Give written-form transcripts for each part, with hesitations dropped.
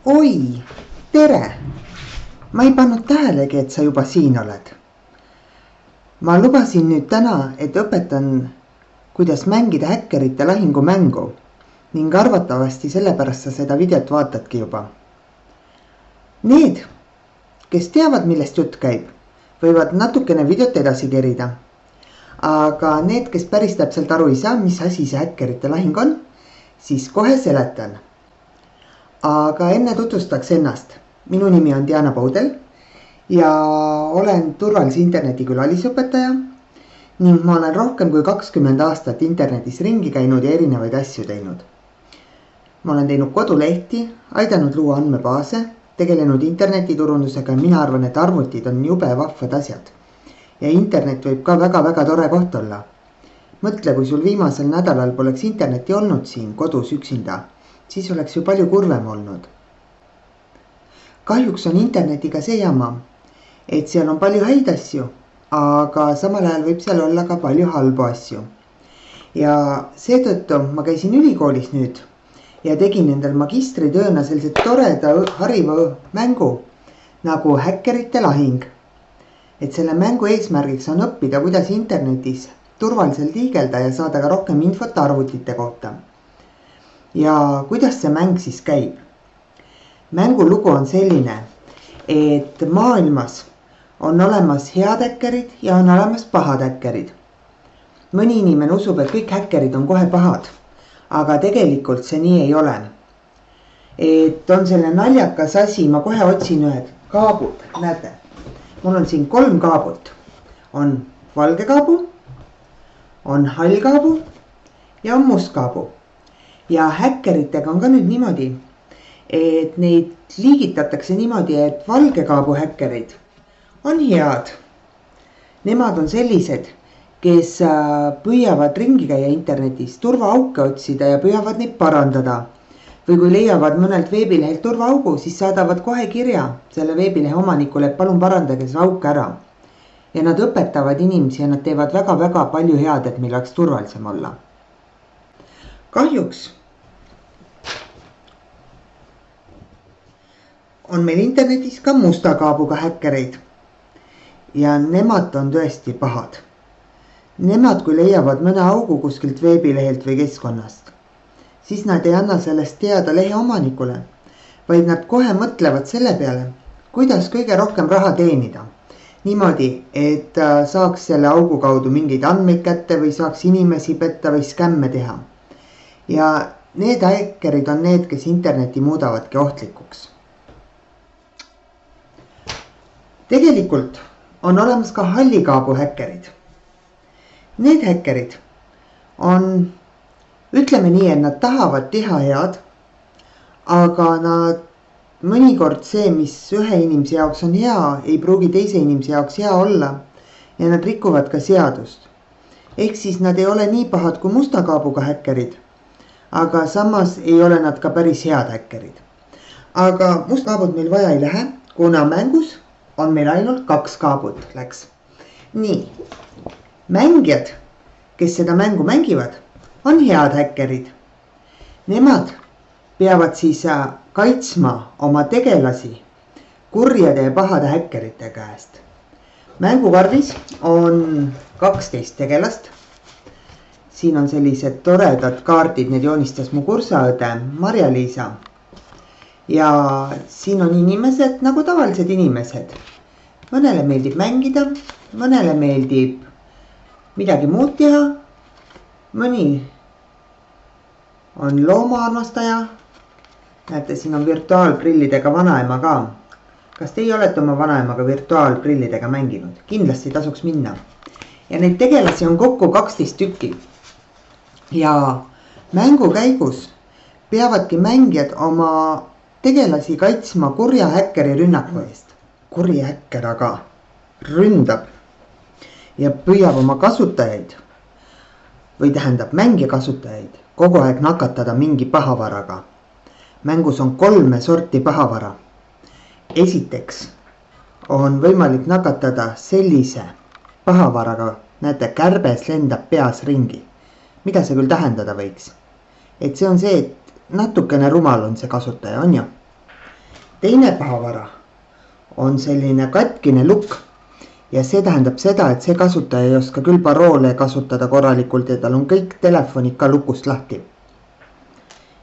Oi, tere! Ma ei pannud tähelegi, et sa juba siin oled. Ma lubasin nüüd täna, et õpetan, kuidas mängida häkkerite lahingumängu ning arvatavasti sellepärast sa seda videot vaatadki juba. Need, kes teavad, millest jutt käib, võivad natukene videot edasi kerida. Aga need, kes päris täpselt aru ei saa, mis asi see häkkerite lahing on, siis kohe seletan. Aga enne tutvustaks ennast. Minu nimi on Diana Poudel ja olen turvalise interneti külalisõpetaja ning ma olen rohkem kui 20 aastat internetis ringi käinud ja erinevaid asju teinud. Ma olen teinud kodulehti, aidanud luua andmebaase, tegelenud internetiturundusega ja mina arvan, et arvutid on jube vahvad asjad. Ja internet võib ka väga tore koht olla. Mõtle, kui sul viimasel nädalal poleks interneti olnud siin kodus üksinda, siis oleks ju palju kurvem olnud. Kahjuks on internetiga see jama, et seal on palju häid asju, aga samal ajal võib seal olla ka palju halbu asju. Ja seetõttu ma käisin ülikoolis nüüd ja tegin endal magistritööna sellise toreda hariva mängu nagu häkkerite lahing. Et selle mängu eesmärgiks on õppida, kuidas internetis turvaliselt liigelda ja saada ka rohkem infot arvutite kohta. Ja kuidas see mäng siis käib? Mängu lugu on selline, et maailmas on olemas head häkkerid ja on olemas pahad häkkerid. Mõni inimene usub, et kõik häkkerid on kohe pahad, aga tegelikult see nii ei ole. Et on selle naljakas asi, ma kohe otsin ühed kaabud, näete. Mul on siin 3 kaabut. On valge kaabu, on hall kaabu ja on must kaabu. Ja häkkeritega on ka nüüd niimoodi, et neid liigitatakse niimoodi, et valge kaabu häkkerid on head. Nemad on sellised, kes püüavad ringi käia internetis, turvaauke otsida ja püüavad neid parandada. Või kui leiavad mõnelt veebilehelt turvaaugu, siis saadavad kohe kirja selle veebilehe omanikule, et palun parandage see auk ära. Ja nad õpetavad inimesi ja nad teevad väga palju head, et meil oleks turvalisem olla. Kahjuks on meil internetis ka musta kaabuga häkkereid ja nemad on tõesti pahad. Nemad, kui leiavad mõne augu kuskilt veebilehelt või keskkonnast, siis nad ei anna sellest teada lehe omanikule, vaid nad kohe mõtlevad selle peale, kuidas kõige rohkem raha teenida. Niimoodi, et saaks selle augu kaudu mingeid andmeid kätte või saaks inimesi petta või skämme teha. Ja need häkkerid on need, kes interneti muudavadki ohtlikuks. Tegelikult on olemas ka hallikaabu häkkerid. Need häkkerid on, ütleme nii, et nad tahavad teha head, aga nad mõnikord see, mis ühe inimese jaoks on hea, ei pruugi teise inimese jaoks hea olla ja nad rikuvad ka seadust. Ehk siis nad ei ole nii pahad kui musta kaabuga häkkerid, aga samas ei ole nad ka päris head häkkerid. Aga must kaabut meil vaja ei lähe, kuna mängus on meil ainult 2 kaabut läks. Nii, mängijad, kes seda mängu mängivad, on head häkkerid. Nemad peavad siis kaitsma oma tegelasi kurjade ja pahade häkkerite käest. Mängukaardis on 12 tegelast. Siin on sellised toredad kaardid, need joonistas mu kursaõde Marja-Liisa. Ja siin on inimesed nagu tavalised inimesed. Mõnele meeldib mängida, mõnele meeldib midagi muud teha, mõni on loomaarmastaja. Näete, siin on virtuaalprillidega vanaema ka. Kas teie olete oma vanaemaga virtuaalprillidega mänginud? Kindlasti tasuks minna. Ja neid tegelasi on kokku 12 tükki. Ja mängu käigus peavadki mängijad oma tegelasi kaitsma kurja häkkeri rünnaku eest. Kuri häkker aga ründab ja püüab oma kasutajaid või tähendab mängija kasutajaid kogu aeg nakatada mingi pahavaraga. Mängus on 3 sorti pahavara. Esiteks on võimalik nakatada sellise pahavaraga, näete, kärbes lendab peas ringi. Mida see küll tähendada võiks? Et see on see, et natukene rumal on see kasutaja, on ju? teine pahavara on selline katkine lukk ja see tähendab seda, et see kasutaja ei oska küll paroole kasutada korralikult ja tal on kõik telefonid ka lukust lahti.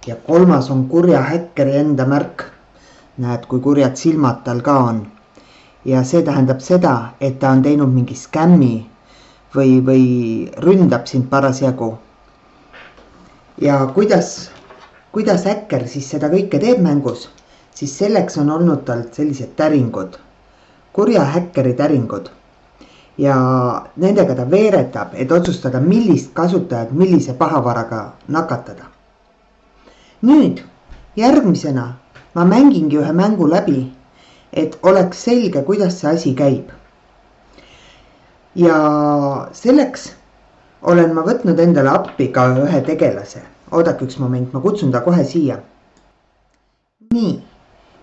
Ja kolmas on kurja häkkeri enda märk. Näed, kui kurjad silmad tal ka on. Ja see tähendab seda, et ta on teinud mingi skämmi või ründab sind parasjagu. Ja kuidas häkker siis seda kõike teeb mängus, siis selleks on olnud tal sellised täringud, kurja häkkeri täringud. Ja nendega ta veeretab, et otsustada, millist kasutajat millise pahavaraga nakatada. Nüüd järgmisena ma mängingi ühe mängu läbi, et oleks selge, kuidas see asi käib. Ja selleks olen ma võtnud endale appi ka ühe tegelase. Oodake üks moment, ma kutsun ta kohe siia. Nii,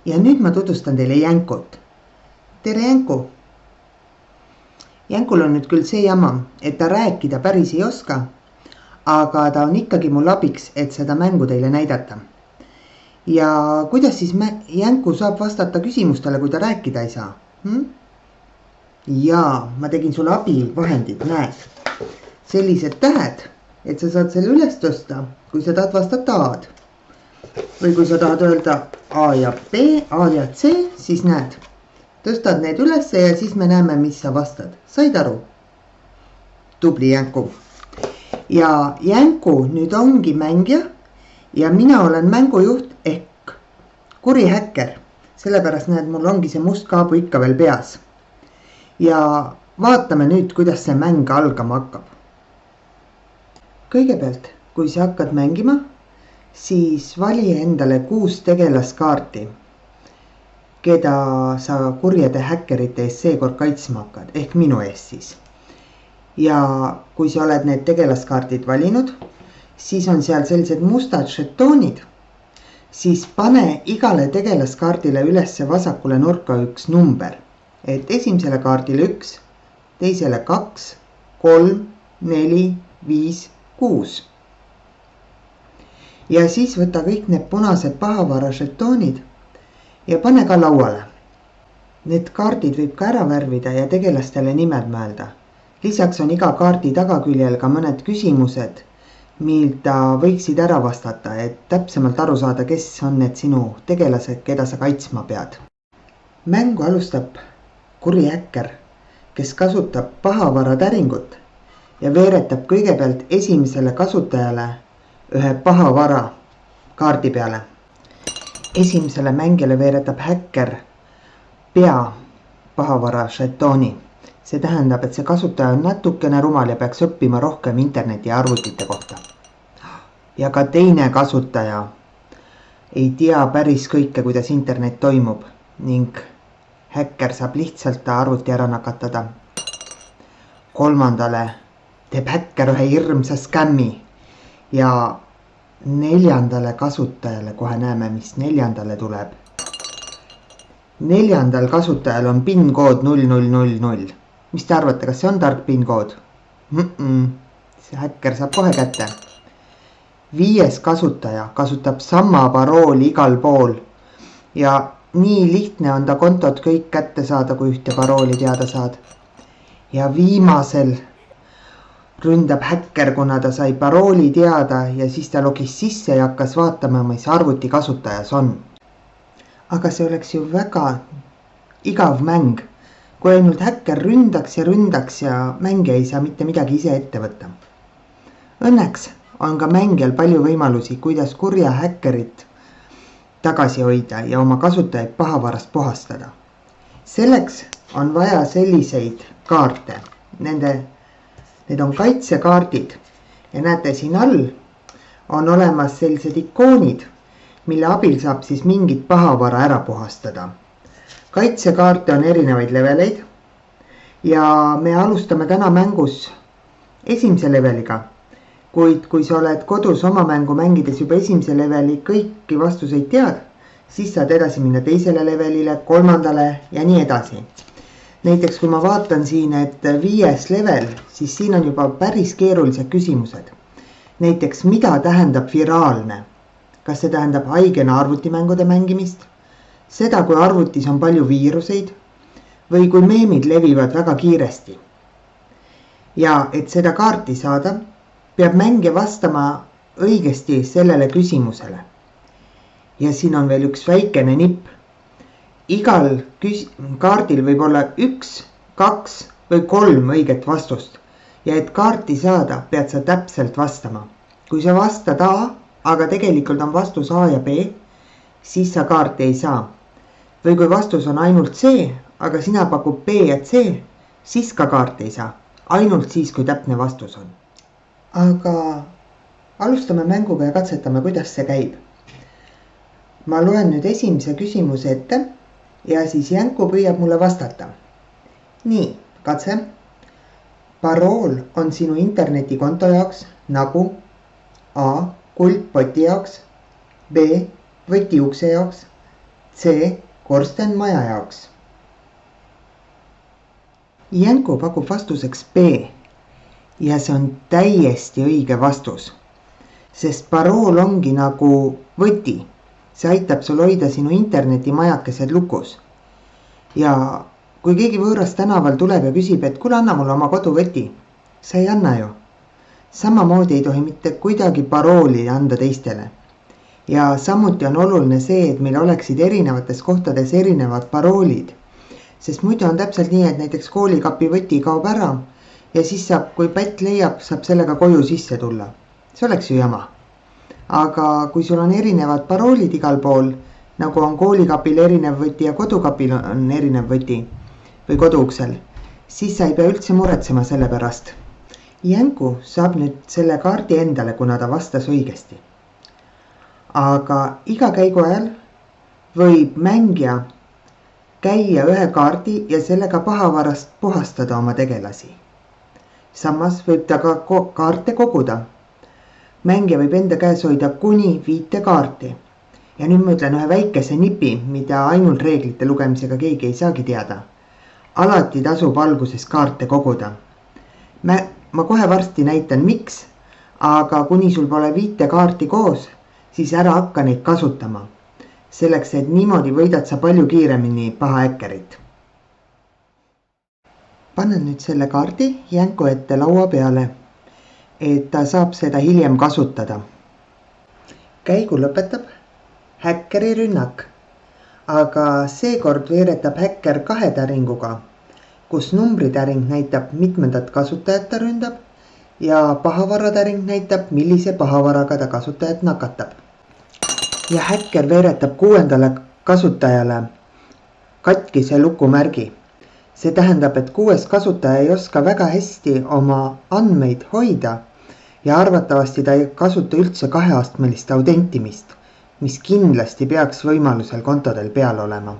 ja nüüd ma tutvustan teile Jänkut. Tere Jänku! Jänkul on nüüd küll see jama, et ta rääkida päris ei oska, aga ta on ikkagi mul abiks, et seda mängu teile näidata. Ja kuidas siis Jänku saab vastata küsimustele, kui ta rääkida ei saa? Jaa, ma tegin sulle abivahendid, näed. Sellised tähed, et sa saad selle üles tõsta, kui sa tahad vastata A-d. Või kui sa tahad öelda A ja B, A ja C, siis näed. Tõstad need üles ja siis me näeme, mis sa vastad. Said aru? Tubli Jänku. Ja Jänku nüüd ongi mängija ja mina olen mängujuht ehk kuri häkker. Sellepärast näed, mul ongi see must kaabu ikka veel peas. Ja vaatame nüüd, kuidas see mäng algama hakkab. Kõigepealt, kui sa hakkad mängima, siis vali endale 6 tegelaskaarti, keda sa kurjade häkkerite eest seekord kaitsma hakkad, ehk minu eest siis. Ja kui sa oled need tegelaskaardid valinud, siis on seal sellised mustad žetoonid, siis pane igale tegelaskaardile ülesse vasakule nurka üks number. Et esimesele kaardile 1, teisele 2, 3, 4, 5, 6. Ja siis võta kõik need punased pahavara žetoonid ja pane ka lauale. Need kaardid võib ka ära värvida ja tegelastele nimed mõelda. Lisaks on iga kaardi tagaküljel ka mõned küsimused, mida võiksid ära vastata, et täpsemalt aru saada, kes on need sinu tegelased, keda sa kaitsma pead. Mängu alustab kuri häkker, kes kasutab pahavara täringut ja veeretab kõigepealt esimesele kasutajale ühe pahavara kaardi peale. Esimesele mängijale veeretab häkker pea pahavara žetooni. See tähendab, et see kasutaja on natukene rumal ja peaks õppima rohkem interneti ja arvutite kohta. Ja ka teine kasutaja ei tea päris kõike, kuidas internet toimub ning häkker saab lihtsalt ta arvuti ära nakatada. Kolmandale teeb häkker ühe hirmsa skämmi ja neljandale kasutajale, kohe näeme, mis neljandale tuleb. Neljandal kasutajal on PIN-kood 0000. Mis te arvate, kas see on tark PIN-kood? See häkker saab kohe kätte. 5. kasutaja kasutab sama parooli igal pool ja nii lihtne on ta kontot kõik kätte saada, kui ühte parooli teada saad. Ja viimasel ründab häkker, kuna ta sai parooli teada ja siis ta logis sisse ja hakkas vaatama, mis arvuti kasutajas on. Aga see oleks ju väga igav mäng, kui ainult häkker ründaks ja mängija ei saa mitte midagi ise ette võtta. Õnneks on ka mängijal palju võimalusi, kuidas kurja häkkerit tagasi hoida ja oma kasutajaid pahavarast puhastada. Selleks on vaja selliseid kaarte. Need on kaitsekaardid ja näete siin all on olemas sellised ikoonid, mille abil saab siis mingit pahavara ära puhastada. Kaitsekaarte on erinevaid leveleid ja me alustame täna mängus esimese leveliga. Kuid kui sa oled kodus oma mängu mängides juba esimese leveli kõiki vastuseid tead, siis saad edasi minna teisele levelile, kolmandale ja nii edasi. Näiteks kui ma vaatan siin, et 5. level, siis siin on juba päris keerulised küsimused. Näiteks, mida tähendab viraalne? Kas see tähendab haigena arvutimängude mängimist? seda, kui arvutis on palju viiruseid või kui meemid levivad väga kiiresti. Ja et seda kaarti saada, peab mängija vastama õigesti sellele küsimusele. Ja siin on veel üks väikene nipp. Igal kaardil võib olla 1, 2 või 3 õiget vastust. Ja et kaarti saada, pead sa täpselt vastama. Kui sa vastad A, aga tegelikult on vastus A ja B, siis sa kaarti ei saa. Või kui vastus on ainult C, aga sina pakub B ja C, siis ka kaarti ei saa. Ainult siis, kui täpne vastus on. Aga alustame mänguga ja katsetame, kuidas see käib. Ma loen nüüd esimese küsimuse ette ja siis Jänku püüab mulle vastata. Nii, katse. Parool on sinu internetikonto jaoks nagu A. Kuldpoti jaoks, B. Võtiukse jaoks, C. Korstenmaja jaoks. Jänku pakub vastuseks B ja see on täiesti õige vastus, sest parool ongi nagu võti. See aitab sul hoida sinu internetimajakesed lukus. Ja kui keegi võõras tänaval tuleb ja küsib, et kuule, anna mulle oma koduvõti, sa ei anna ju. Samamoodi ei tohi mitte kuidagi parooli anda teistele. Ja samuti on oluline see, et meil oleksid erinevates kohtades erinevad paroolid. Sest muidu on täpselt nii, et näiteks koolikapi võti kaob ära ja siis saab, kui pätt leiab, saab sellega koju sisse tulla. See oleks ju jama. Aga kui sul on erinevad paroolid igal pool, nagu on koolikapil erinev võti ja kodukapil on erinev võti või koduuksel, siis sa ei pea üldse muretsema selle pärast. Jänku saab nüüd selle kaardi endale, kuna ta vastas õigesti. Aga iga käigu ajal võib mängija käia ühe kaardi ja sellega pahavarast puhastada oma tegelasi. Samas võib ta ka kaarte koguda. Mängija võib enda käes hoida kuni 5 kaarti. Ja nüüd ma ütlen ühe väikese nipi, mida ainult reeglite lugemisega keegi ei saagi teada. Alati tasub alguses kaarte koguda. Ma kohe varsti näitan miks, aga kuni sul pole 5 kaarti koos, siis ära hakka neid kasutama. Selleks, et niimoodi võidad sa palju kiiremini paha äkkerit. Panen nüüd selle kaardi Jänku ette laua peale, et ta saab seda hiljem kasutada. Käigu lõpetab häkkeri rünnak, aga seekord veeretab häkker 2 täringuga, kus numbritäring näitab mitmendat kasutajat ta ründab ja pahavaratäring näitab, millise pahavaraga ta kasutajat nakatab. Ja häkker veeretab 6. kasutajale katkise lukumärgi. See tähendab, et 6. kasutaja ei oska väga hästi oma andmeid hoida ja arvatavasti ta ei kasuta üldse 2-astmelist autentimist, mis kindlasti peaks võimalusel kontodel peal olema.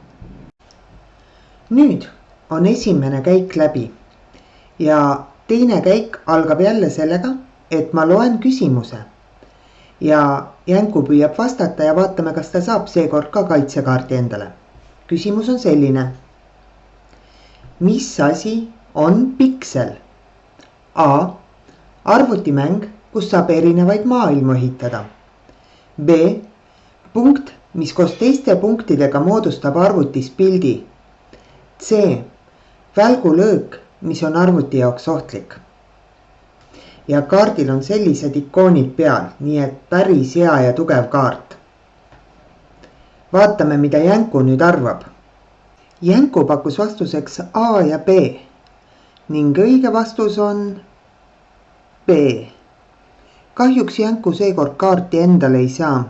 Nüüd on esimene käik läbi ja teine käik algab jälle sellega, et ma loen küsimuse. Ja Jänku püüab vastata ja vaatame, kas ta saab seekord ka kaitsekaardi endale. Küsimus on selline. Mis asi on piksel? A. Arvutimäng, kus saab erinevaid maailmu ehitada. B. Punkt, mis koos teiste punktidega moodustab arvutis pildi. C. Välgulöök, mis on arvuti jaoks ohtlik. Ja kaardil on sellised ikoonid peal, nii et päris hea ja tugev kaart. Vaatame, mida Jänku nüüd arvab. Jänku pakkus vastuseks A ja B ning õige vastus on B. Kahjuks Jänku seekord kaarti endale ei saa,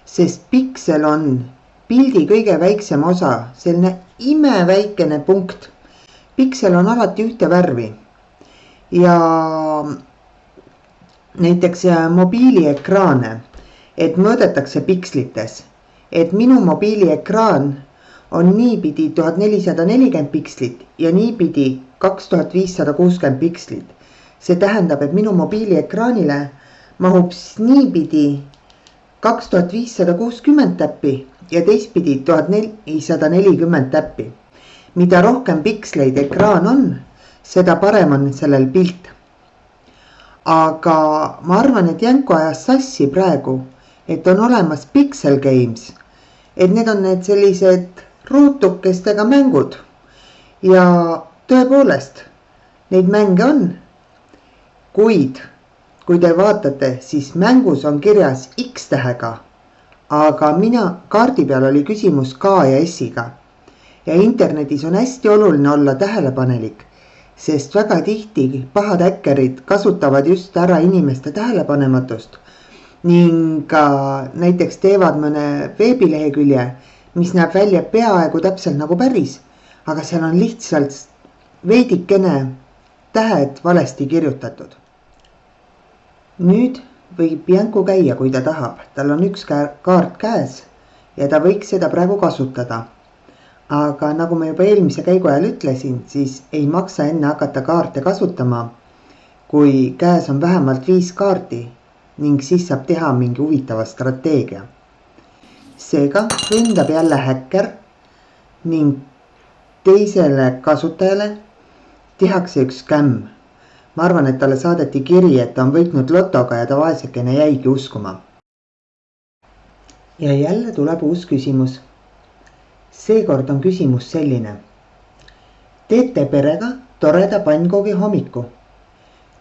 sest piksel on pildi kõige väiksem osa, selline imeväikene punkt. Piksel on alati ühte värvi. Ja näiteks mobiiliekraane, et mõõdetakse pikslites, et minu mobiiliekraan on niipidi 1440 pikslit ja niipidi 2560 pikslit. See tähendab, et minu mobiiliekraanile mahub niipidi 2560 täppi ja teistpidi 1440 täppi. Mida rohkem piksleid ekraan on, seda parem on sellel pilt. Aga ma arvan, et Jänku ajas sassi praegu, et on olemas Pixel Games et need on need sellised ruutukestega mängud ja tõepoolest neid mänge on, kuid kui te vaatate, siis mängus on kirjas X tähega, aga kaardi peal oli küsimus K ja S-iga ja internetis on hästi oluline olla tähelepanelik, sest väga tihti pahad häkkerid kasutavad just ära inimeste tähelepanematust ning ka näiteks teevad mõne veebilehekülje, mis näeb välja peaaegu täpselt nagu päris, aga seal on lihtsalt veidikene tähed valesti kirjutatud. Nüüd võib Janku käia, kui ta tahab, tal on üks kaart käes ja ta võiks seda praegu kasutada. Aga nagu ma juba eelmise käigu ajal ütlesin, siis ei maksa enne hakata kaarte kasutama, kui käes on vähemalt 5 kaarti ning siis saab teha mingi huvitava strateegia. Seega ründab jälle häkker ning teisele kasutajale tehakse üks skämm. Ma arvan, et talle saadeti kiri, et ta on võitnud lotoga ja ta vaesekene jäigi uskuma. Ja jälle tuleb uus küsimus. Seekord on küsimus selline. Teete perega toreda pannkoogi hommiku.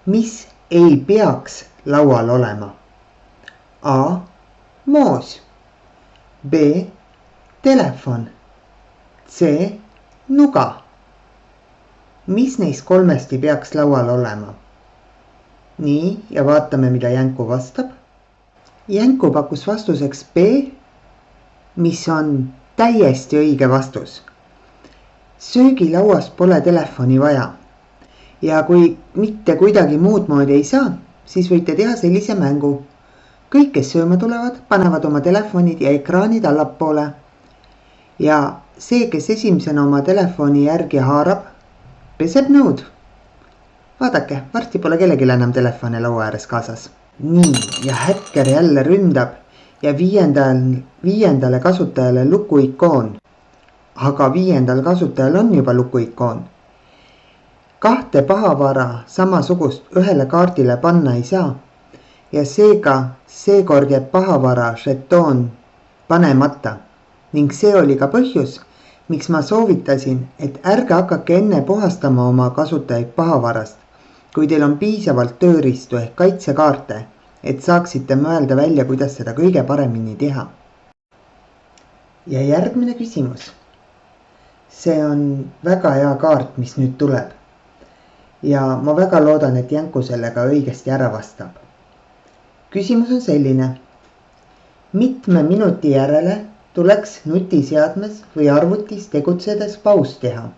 Mis ei peaks laual olema? A. Moos. B. Telefon. C. Nuga. Mis neist 3 ei peaks laual olema? Nii, ja vaatame, mida Janku vastab. Janku pakkus vastuseks B, mis on täiesti õige vastus. Söögilauas pole telefoni vaja. Ja kui mitte kuidagi muud moodi ei saa, siis võite teha sellise mängu. Kõik, kes sööma tulevad, panevad oma telefonid ja ekraanid allapoole. Ja see, kes esimesena oma telefoni järgi haarab, peseb nõud. Vaadake, varsti pole kellelgi enam telefone laua ääres kaasas. Nii, ja häkker jälle ründab ja viiendale kasutajale lukuikoon. Aga 5. kasutajal on juba lukuikoon. 2 pahavara samasugust ühele kaardile panna ei saa ja seega seekord jääb pahavara žetoon panemata ning see oli ka põhjus, miks ma soovitasin, et ärge hakake enne puhastama oma kasutajaid pahavarast, kui teil on piisavalt tööriistu ehk kaitsekaarte, et saaksite mõelda välja, kuidas seda kõige paremini teha. Ja järgmine küsimus. See on väga hea kaart, mis nüüd tuleb. Ja ma väga loodan, et Janku sellega õigesti ära vastab. Küsimus on selline. Mitme minuti järele tuleks nutiseadmes või arvutis tegutsedes paus teha?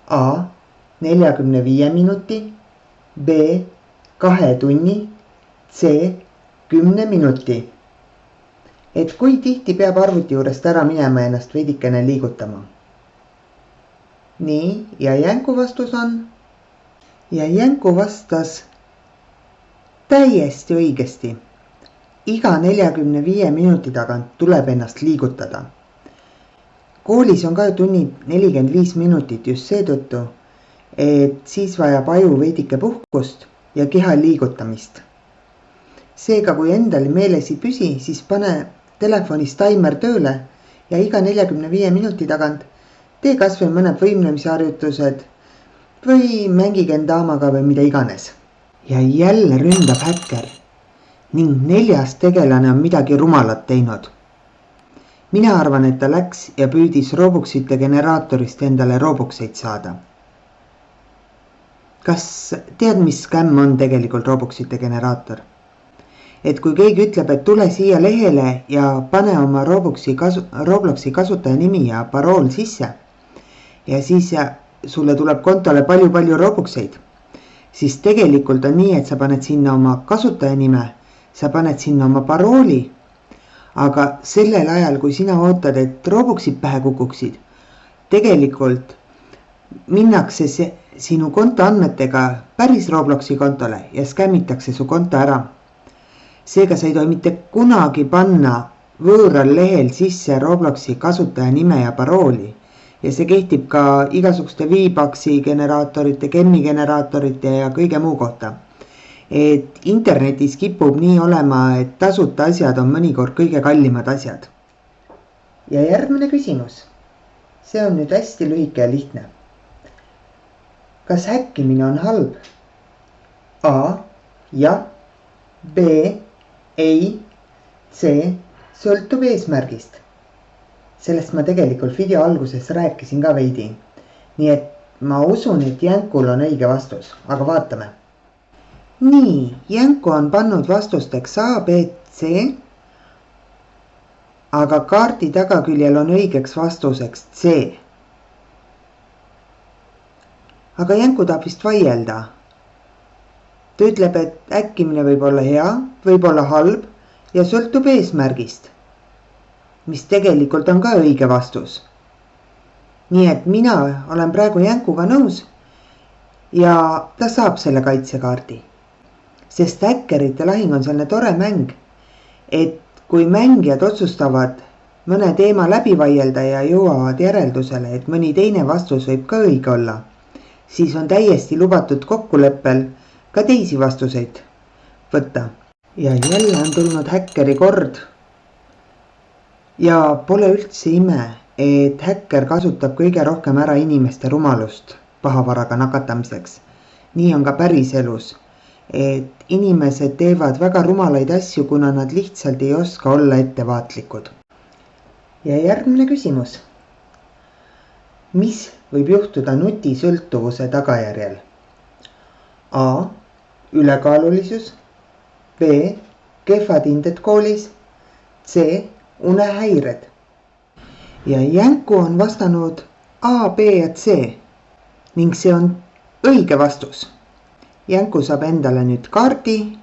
A. 45 minuti, B. 2 tunni, C. 10 minuti. Et kui tihti peab arvuti juurest ära minema ennast veidikene liigutama? Nii, ja Janku vastus on? Ja Janku vastas täiesti õigesti. Iga 45 minuti tagant tuleb ennast liigutada. Koolis on ka tunnid 45 minutit just seetõttu, et siis vajab aju veidike puhkust ja keha liigutamist. Seega, kui endal meeles ei püsi, siis pane telefonis taimer tööle ja iga 45 minuti tagant tee kas või mõned võimlemisharjutused või mängige daamaga või mida iganes. Ja jälle ründab häkker ning 4. tegelane on midagi rumalat teinud. Mina arvan, et ta läks ja püüdis Robuxite generaatorist endale Robuxeid saada. Kas tead, mis skämm on tegelikult Robuxite generaator? Et kui keegi ütleb, et tule siia lehele ja pane oma Robloxi kasutaja nimi ja parool sisse ja siis sulle tuleb kontole palju Robuxeid, siis tegelikult on nii, et sa paned sinna oma kasutaja nime, sa paned sinna oma parooli, aga sellel ajal, kui sina ootad, et Robuxid pähe kukuksid, tegelikult minnakse sinu kontoandmetega päris Robloxi kontole ja skämmitakse su konto ära. Seega sa ei tohi mitte kunagi panna võõral lehel sisse Robloxi kasutaja nime ja parooli. Ja see kehtib ka igasuguste V-Bucksi generaatorite, Gemmi generaatorite ja kõige muu kohta. Et internetis kipub nii olema, et tasuta asjad on mõnikord kõige kallimad asjad. ja järgmine küsimus. See on nüüd hästi lühike ja lihtne. Kas häkkimine on halb? A. Jah. B. Ei. C. Sõltub eesmärgist. Sellest ma tegelikult video alguses rääkisin ka veidi. Nii et ma usun, et Jänkul on õige vastus, aga vaatame. Nii, Jänku on pannud vastusteks A, B, C. Aga kaardi tagaküljel on õigeks vastuseks C. Aga Jänku tahab vist vaielda. Ta ütleb, et häkkimine võib olla hea, võib olla halb ja sõltub eesmärgist, mis tegelikult on ka õige vastus. Nii et mina olen praegu Jänkuga nõus ja ta saab selle kaitsekaardi. Sest häkkerite lahing on selline tore mäng, et kui mängijad otsustavad mõne teema läbi vaielda ja jõuavad järeldusele, et mõni teine vastus võib ka õige olla, siis on täiesti lubatud kokkuleppel ka teisi vastuseid võtta. Ja jälle on tulnud häkkeri kord. Ja pole üldse ime, et häkker kasutab kõige rohkem ära inimeste rumalust pahavaraga nakatamiseks. Nii on ka päriselus, et inimesed teevad väga rumalaid asju, kuna nad lihtsalt ei oska olla ettevaatlikud. Ja järgmine küsimus. Mis võib juhtuda nutisõltuvuse tagajärjel? A. Ülekaalulisus. B. Kehvad hinded koolis. C. Unehäired. Ja Jänku on vastanud A, B ja C ning see on õige vastus. Jänku saab endale nüüd kaardi,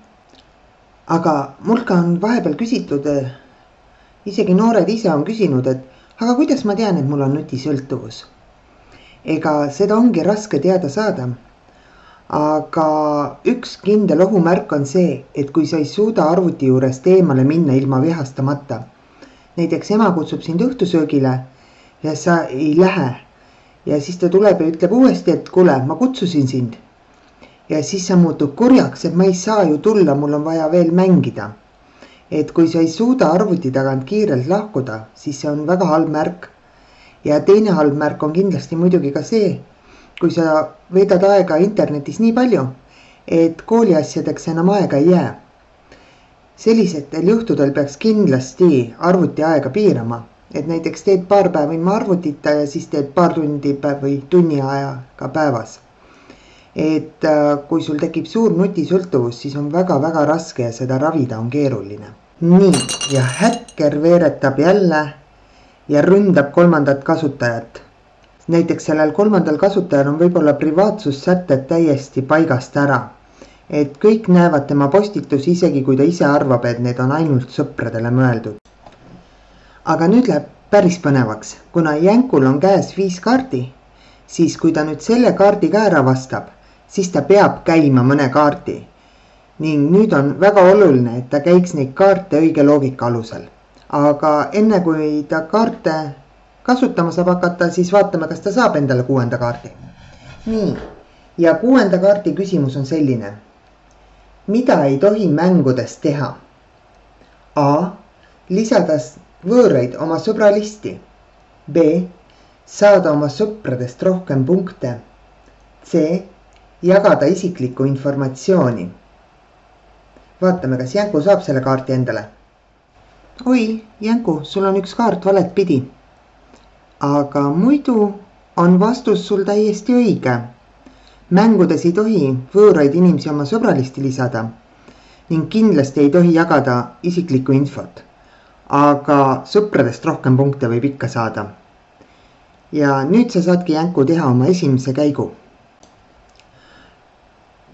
aga mulka on vahepeal küsitud, isegi noored ise on küsinud, et aga kuidas ma tean, et mul on nutisõltuvus? Ega seda ongi raske teada saada. Aga üks kindel ohumärk on see, et kui sa ei suuda arvuti juurest eemale minna ilma vihastamata. Näiteks ema kutsub sind õhtusöögile ja sa ei lähe. Ja siis ta tuleb ja ütleb uuesti, et kuule, ma kutsusin sind. Ja siis sa muutub kurjaks, et ma ei saa ju tulla, mul on vaja veel mängida. Et kui sa ei suuda arvuti tagant kiirelt lahkuda, siis see on väga halb märk. Ja teine halb märk on kindlasti muidugi ka see, kui sa veedad aega internetis nii palju, et kooliasjadeks enam aega ei jää. Sellisetel juhtudel peaks kindlasti arvuti aega piirama, et näiteks teed paar päeva ilma arvutita ja siis teed paar tundi või tunni ajaga päevas. Et kui sul tekib suur nutisõltuvus, siis on väga-väga raske ja seda ravida on keeruline. Nii, ja häkker veeretab jälle ja ründab kolmandat kasutajat. Näiteks sellel kolmandal kasutajal on võib-olla privaatsussätted täiesti paigast ära. Et kõik näevad tema postitusi, isegi kui ta ise arvab, et need on ainult sõpradele mõeldud. Aga nüüd läheb päris põnevaks, kuna Jänkul on käes 5 kaardi, siis kui ta nüüd selle kaardi ka ära vastab, siis ta peab käima mõne kaardi. Ning nüüd on väga oluline, et ta käiks neid kaarte õige loogika alusel. Aga enne kui ta kaarte kasutama saab hakata, siis vaatame, kas ta saab endale 6. kaardi. Nii, ja 6. kaardi küsimus on selline. Mida ei tohi mängudes teha? A. Lisada võõraid oma sõbralisti. B. Saada oma sõpradest rohkem punkte. C. Jagada isiklikku informatsiooni. Vaatame, kas Jänku saab selle kaarti endale. Oi, Jänku, sul on üks kaart valet pidi. Aga muidu on vastus sul täiesti õige. Mängudes ei tohi võõraid inimesi oma sõbralisti lisada ning kindlasti ei tohi jagada isiklikku infot. Aga sõpradest rohkem punkte võib ikka saada. Ja nüüd sa saadki Jänku teha oma esimese käigu.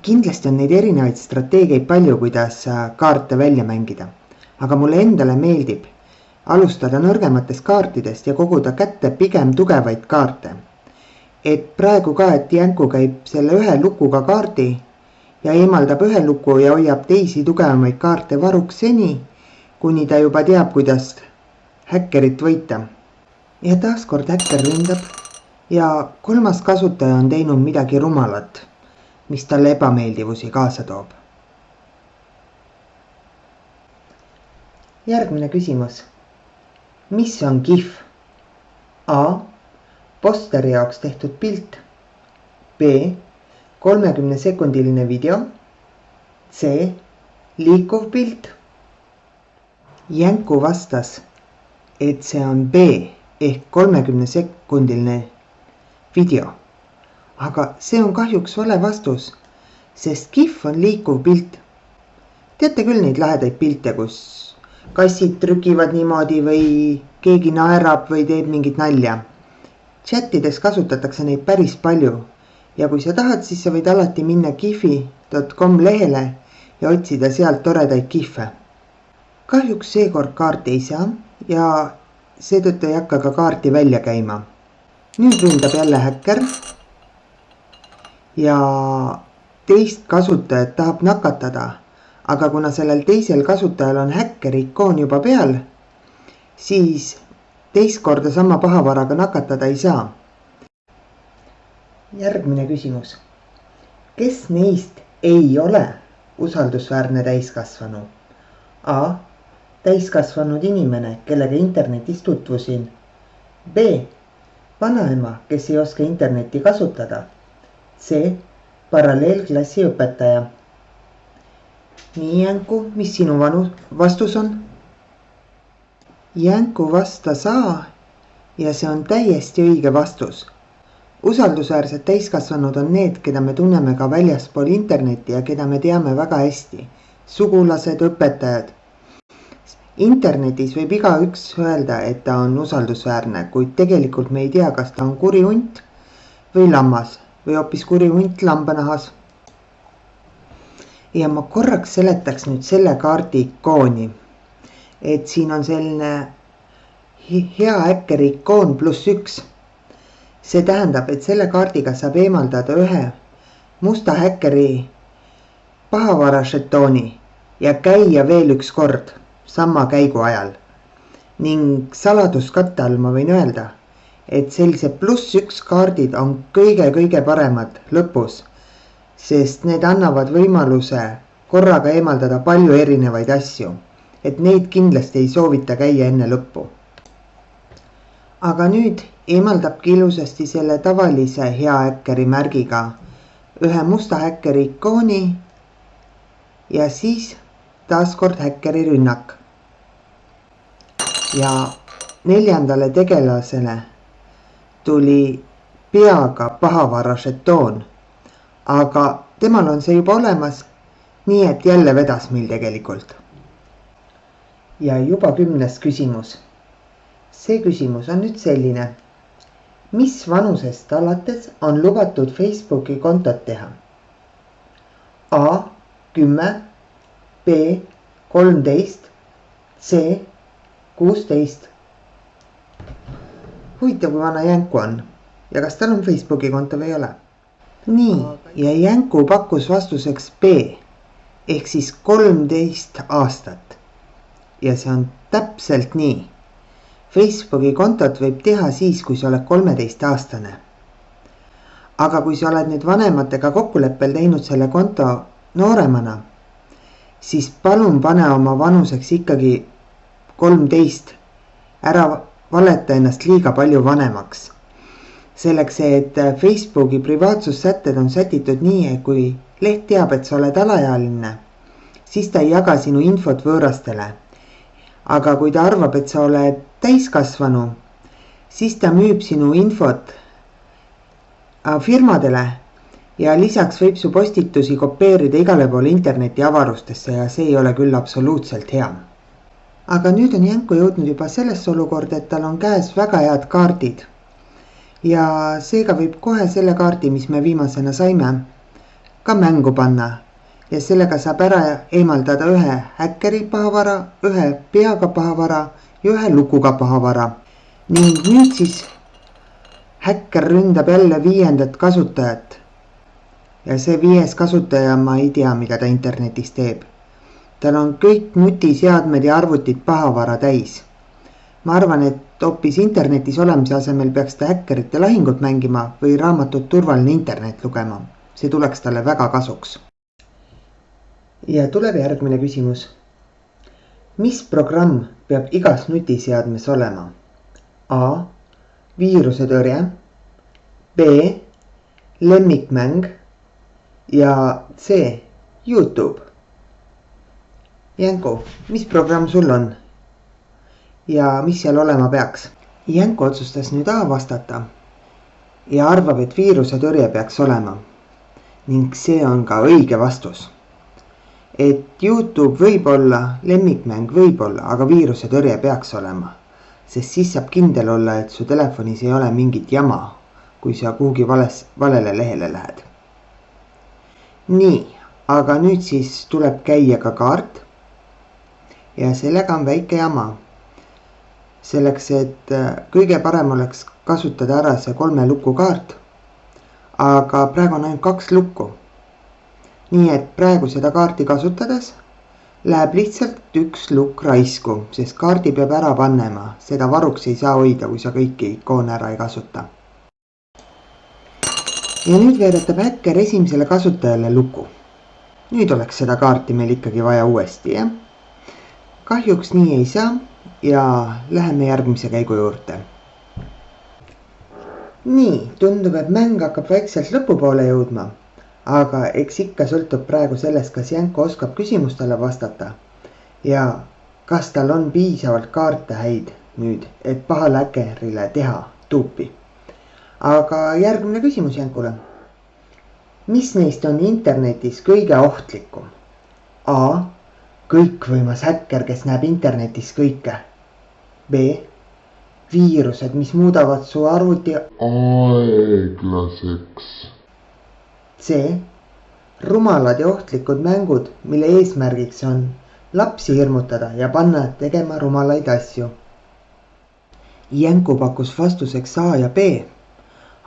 Kindlasti on neid erinevaid strateegiaid palju, kuidas kaarte välja mängida. Aga mulle endale meeldib alustada nõrgematest kaartidest ja koguda kätte pigem tugevaid kaarte. Et praegu ka, et Jänku käib selle ühe lukuga kaardi ja eemaldab ühe luku ja hoiab teisi tugevamaid kaarte varuks seni, kuni ta juba teab, kuidas häkkerit võita. Ja taaskord häkker ründab ja 3. kasutaja on teinud midagi rumalat, mis talle ebameeldivusi kaasa toob. Järgmine küsimus. mis on GIF? A. Posteri jaoks tehtud pilt. B. 30-sekundiline video. C. Liikuv pilt. Jänku vastas, et see on B ehk 30-sekundiline video. Aga see on kahjuks vale vastus, sest GIF on liikuv pilt. Teate küll neid lahedaid pilte, kus kassid trükivad niimoodi või keegi naerab või teeb mingit nalja. Chatides kasutatakse neid päris palju ja kui sa tahad, siis sa võid alati minna gifi.com lehele ja otsida sealt toredaid GIFe. Kahjuks seekord kaarti ei saa ja seetõttu ei hakka ka kaarti välja käima. Nüüd ründab jälle häkker ja teist kasutajat tahab nakatada, aga kuna sellel teisel kasutajal on häkkeri ikoon juba peal, siis teist korda sama pahavaraga nakatada ei saa. Järgmine küsimus. Kes neist ei ole usaldusväärne täiskasvanu? A. Täiskasvanud inimene, kellega internetis tutvusin. B. Vanaema, kes ei oska internetti kasutada. C. Paralleelklassi õpetaja. Nii Jänku, mis sinu vastus on? Jänku vastas A ja see on täiesti õige vastus. Usaldusväärsed täiskasvanud on need, keda me tunneme ka väljaspool internetti ja keda me teame väga hästi. Sugulased, õpetajad. Internetis võib igaüks öelda, et ta on usaldusväärne, kuid tegelikult me ei tea, kas ta on kuri hunt või lammas või hoopis kuri hunt lambanahas. Ja ma korraks seletaks nüüd selle kaardi ikooni, et siin on selline hea häkkeri ikoon +1. See tähendab, et selle kaardiga saab eemaldada ühe musta häkkeri pahavara žetooni ja käia veel üks kord sama käigu ajal. Ning saladuskatte all ma võin öelda, et sellised +1 kaardid on kõige paremad lõpus, sest need annavad võimaluse korraga eemaldada palju erinevaid asju, et neid kindlasti ei soovita käia enne lõppu. Aga nüüd eemaldabki ilusasti selle tavalise hea häkkeri märgiga ühe musta häkkeri ikooni ja siis taaskord häkkeri rünnak. Ja neljandale tegelasele tuli peaga pahavara žetoon, aga temal on see juba olemas, nii et jälle vedas meil tegelikult. Ja juba 10. küsimus. See küsimus on nüüd selline. Mis vanusest alates on lubatud Facebooki kontot teha? A. 10, B. 13, C. 16. Huvitav, kui vana Jänku on ja kas tal on Facebooki konto või ei ole? Nii, ja Jänku pakkus vastuseks B ehk siis 13 aastat. Ja see on täpselt nii. Facebooki kontot võib teha siis, kui sa oled 13-aastane. Aga kui sa oled nüüd vanematega kokkuleppel teinud selle konto nooremana, siis palun pane oma vanuseks ikkagi 13. Ära valeta ennast liiga palju vanemaks. Selleks, et Facebooki privaatsussätted on sätitud nii, et kui leht teab, et sa oled alaealine, siis ta ei jaga sinu infot võõrastele. Aga kui ta arvab, et sa oled täiskasvanu, siis ta müüb sinu infot firmadele ja lisaks võib su postitusi kopeerida igale poole interneti avarustesse ja see ei ole küll absoluutselt hea. Aga nüüd on Jänku jõudnud juba sellesse olukorda, et tal on käes väga head kaardid. Ja seega võib kohe selle kaardi, mis me viimasena saime, ka mängu panna. Ja sellega saab ära eemaldada ühe häkkeri pahavara, ühe peaga pahavara ja ühe lukuga pahavara. Ning nüüd siis häkker ründab jälle 5. kasutajat. Ja see 5. kasutaja, ma ei tea, mida ta internetis teeb. Tal on kõik nutiseadmed ja arvutid pahavara täis. Ma arvan, et hoopis internetis olemise asemel peaks ta häkkerite lahingut mängima või raamatut Turvaline internet lugema. See tuleks talle väga kasuks. Ja tuleb järgmine küsimus. Mis programm peab igas nutiseadmes olema? A. Viirusetõrje, B. Lemmikmäng ja C. YouTube. Jänku, mis programm sul on? Ja mis seal olema peaks? Jänku otsustas nüüd A vastata ja arvab, et viirusetõrje peaks olema. Ning see on ka õige vastus. Et YouTube võib olla, lemmikmäng võib olla, aga viirusetõrje peaks olema. Sest siis saab kindel olla, et su telefonis ei ole mingit jama, kui sa kuhugi valele lehele lähed. Nii, aga nüüd siis tuleb käia ka kaart. Ja sellega on väike jama. Selleks, et kõige parem oleks kasutada ära see 3 luku kaart. Aga praegu on ainult 2 lukku. Nii et praegu seda kaarti kasutades läheb lihtsalt 1 lukk raisku, sest kaardi peab ära pannema. Seda varuks ei saa hoida, kui sa kõiki ikoone ära ei kasuta. Ja nüüd veeretab häkker esimesele kasutajale luku. Nüüd oleks seda kaarti meil ikkagi vaja uuesti, jah? Kahjuks nii ei saa ja läheme järgmise käigu juurde. Nii, tundub, et mäng hakkab vaikselt lõpupoole jõudma, aga eks ikka sõltub praegu sellest, kas Jänku oskab küsimustele vastata ja kas tal on piisavalt kaarte häid nüüd, et pahale häkkerile teha tuupi. Aga järgmine küsimus Jänkule. Mis neist on internetis kõige ohtlikum? A. Kõikvõimas häkker, kes näeb internetis kõike. B. Viirused, mis muudavad su arvuti aeglaseks. C. Rumalad ja ohtlikud mängud, mille eesmärgiks on lapsi hirmutada ja panna tegema rumalaid asju. Jänku pakkus vastuseks A ja B,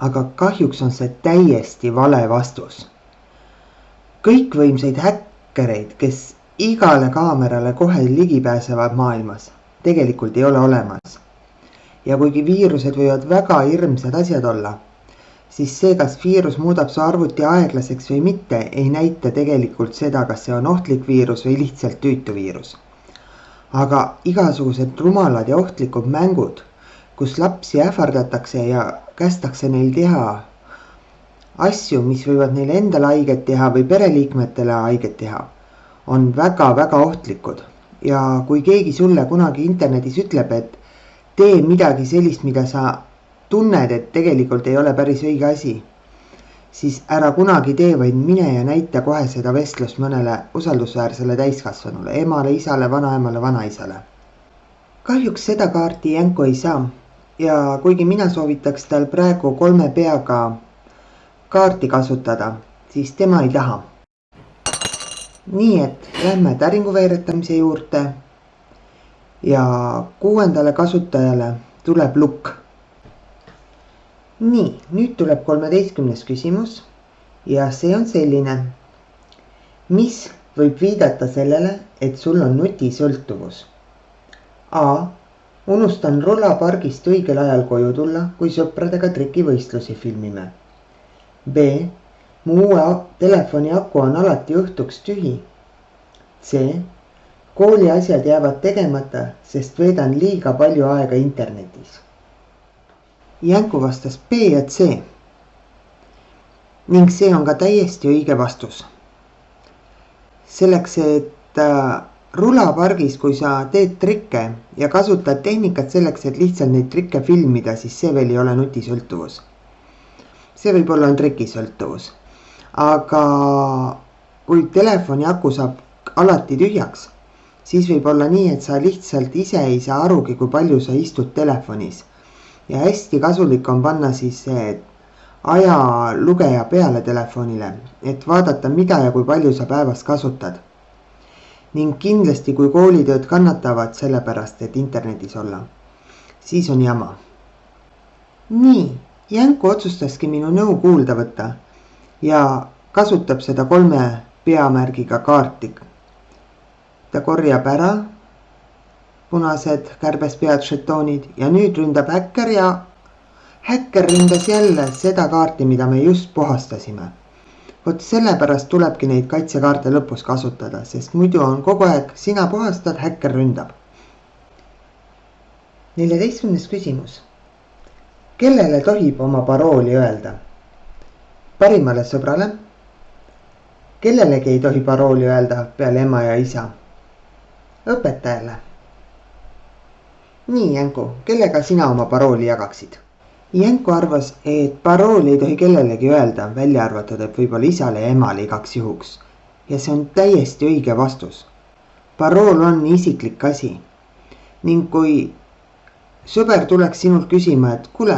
aga kahjuks on see täiesti vale vastus. Kõikvõimsaid häkkereid, kes igale kaamerale kohe ligi pääsevad maailmas, tegelikult ei ole olemas. Ja kuigi viirused võivad väga hirmsad asjad olla, siis see, kas viirus muudab su arvuti aeglaseks või mitte, ei näita tegelikult seda, kas see on ohtlik viirus või lihtsalt tüütu viirus. Aga igasugused rumalad ja ohtlikud mängud, kus lapsi ähvardatakse ja kästakse neil teha asju, mis võivad neile endale haiget teha või pereliikmetele haiget teha, on väga-väga ohtlikud. Ja kui keegi sulle kunagi internetis ütleb, et tee midagi sellist, mida sa tunned, et tegelikult ei ole päris õige asi, siis ära kunagi tee, vaid mine ja näita kohe seda vestlust mõnele usaldusväärsele täiskasvanule, emale, isale, vanaemale, vanaisale. Kahjuks seda kaarti Jänku ei saa ja kuigi mina soovitaks tal praegu 3 peaga kaarti kasutada, siis tema ei taha. Nii et lähme täringu veeretamise juurde ja 6. kasutajale tuleb lukk. Nii, nüüd tuleb 13. küsimus ja see on selline. Mis võib viidata sellele, et sul on nutisõltuvus? A. Unustan rullapargist õigel ajal koju tulla, kui sõpradega trikivõistlusi filmime. B. Mu uue telefoni aku on alati õhtuks tühi. C. Kooli asjad jäävad tegemata, sest veedan liiga palju aega internetis. Jänku vastas B ja C. Ning see on ka täiesti õige vastus. Selleks, et rullapargis, kui sa teed trikke ja kasutad tehnikat selleks, et lihtsalt neid trikke filmida, siis see veel ei ole nutisõltuvus. See võib olla trikisõltuvus. Aga kui telefoni aku saab alati tühjaks, siis võib olla nii, et sa lihtsalt ise ei saa arugi, kui palju sa istud telefonis. Ja hästi kasulik on panna siis ajalugeja peale telefonile, et vaadata, mida ja kui palju sa päevas kasutad. Ning kindlasti, kui koolitööd kannatavad sellepärast, et internetis olla, siis on jama. Nii, Jänku otsustaski minu nõu kuulda võtta ja kasutab seda 3 peamärgiga kaarti. Ta korjab ära punased kärbespead žetoonid ja nüüd ründab häkker ja häkker ründas jälle seda kaarti, mida me just puhastasime. Vot sellepärast tulebki neid kaitsekaarte lõpus kasutada, sest muidu on kogu aeg sina puhastad, häkker ründab. 14. küsimus. Kellele tohib oma parooli öelda? Parimale sõbrale? Kellelegi ei tohi parooli öelda peale ema ja isa? Õpetajale. Nii, Jänku, kellega sina oma parooli jagaksid? Jänku arvas, et parooli ei tohi kellelegi öelda, välja arvatud, et võib-olla isale ja emale igaks juhuks. Ja see on täiesti õige vastus. Parool on isiklik asi. Ning kui sõber tuleks sinult küsima, et kuule,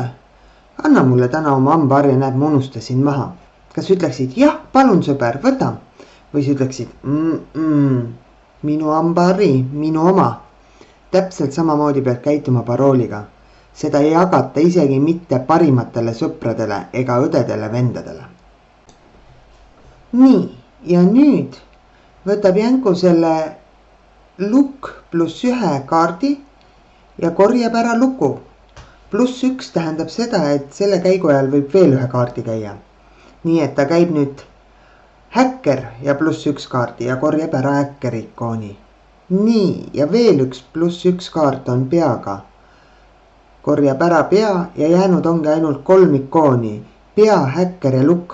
anna mulle täna oma hambaharja, näeb, ma unustasin maha. Kas ütleksid, jah, palun sõber, võta. Või sa ütleksid, minu hambahari, minu oma. Täpselt samamoodi peab käituma parooliga. Seda ei jagata isegi mitte parimatele sõpradele ega õdedele vendadele. Nii, ja nüüd võtab Jänku selle lukk +1 kaardi ja korjab ära luku. +1 tähendab seda, et selle käigu ajal võib veel ühe kaardi käia. Nii et ta käib nüüd häkker ja +1 kaardi ja korjab ära häkkeri ikooni. Nii, ja veel üks +1 kaart on peaga. Korjab ära pea ja jäänud ongi ainult 3 ikooni. Pea, häkker ja lukk.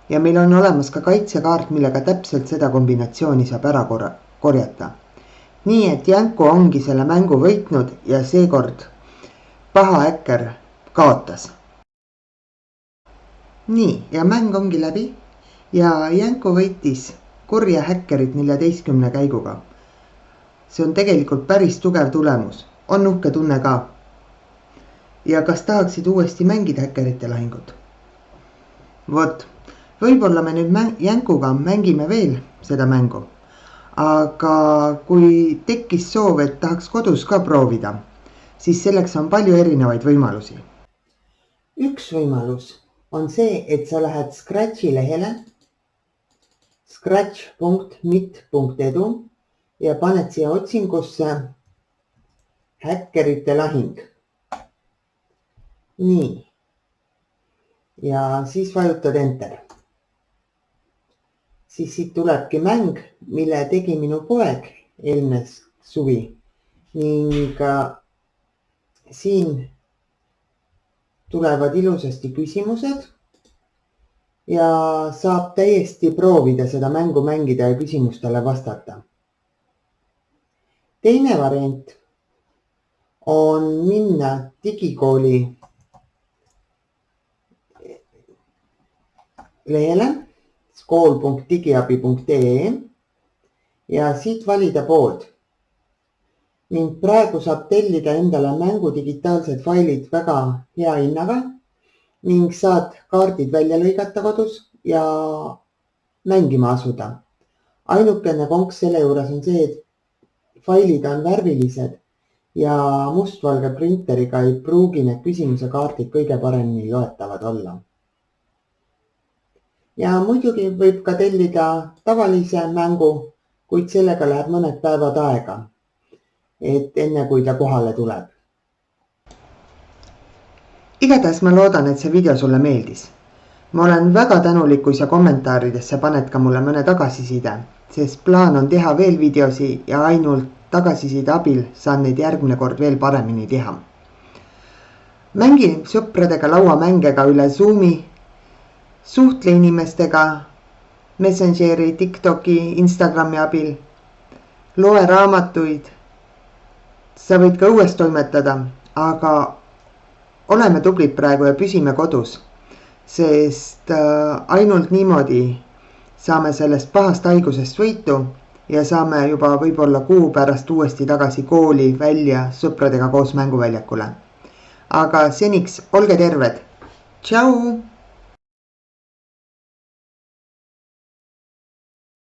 Ja meil on olemas ka kaitsekaart, millega täpselt seda kombinatsiooni saab ära korjata. Nii et Jänku ongi selle mängu võitnud ja seekord paha häkker kaotas. Nii, ja mäng ongi läbi ja Jänku võitis kurja häkkerit 14 käiguga. See on tegelikult päris tugev tulemus. On uhke tunne ka. Ja kas tahaksid uuesti mängida häkkerite lahingut? Vot, võib-olla me nüüd Jänkuga mängime veel seda mängu. Aga kui tekkis soov, et tahaks kodus ka proovida, siis selleks on palju erinevaid võimalusi. Üks võimalus on see, et sa lähed Scratchi lehele scratch.mit.edu ja paned siia otsingusse häkkerite lahing. Nii. Ja siis vajutad Enter. Siis siit tulebki mäng, mille tegi minu poeg eelmine suvi. Ning siin tulevad ilusasti küsimused ja saab täiesti proovida seda mängu mängida ja küsimustele vastata. Teine variant on minna digikooli lehele skool.digiabi.ee ja siit valida pood. Ning praegu saab tellida endale mängu digitaalsed failid väga hea hinnaga ning saad kaardid välja lõigata kodus ja mängima asuda. Ainukene konks selle juures on see, et failid on värvilised ja mustvalge printeriga ei pruugi need küsimuse kaardid kõige paremini loetavad olla. Ja muidugi võib ka tellida tavalise mängu, kuid sellega läheb mõned päevad aega, et enne kui ta kohale tuleb. Igatahes ma loodan, et see video sulle meeldis. Ma olen väga tänulik, kui sa kommentaaridesse paned ka mulle mõne tagasiside, sest plaan on teha veel videosi ja ainult tagasiside abil saan neid järgmine kord veel paremini teha. Mängin sõpradega lauamänge ka üle Zoomi, suhtle inimestega Messengeri, TikToki, Instagrami abil, loe raamatuid. Sa võid ka õues toimetada, aga oleme tublid praegu ja püsime kodus, sest ainult niimoodi saame sellest pahast haigusest võitu ja saame juba võib-olla kuu pärast uuesti tagasi kooli välja sõpradega koos mänguväljakule. Aga seniks olge terved. Tšau!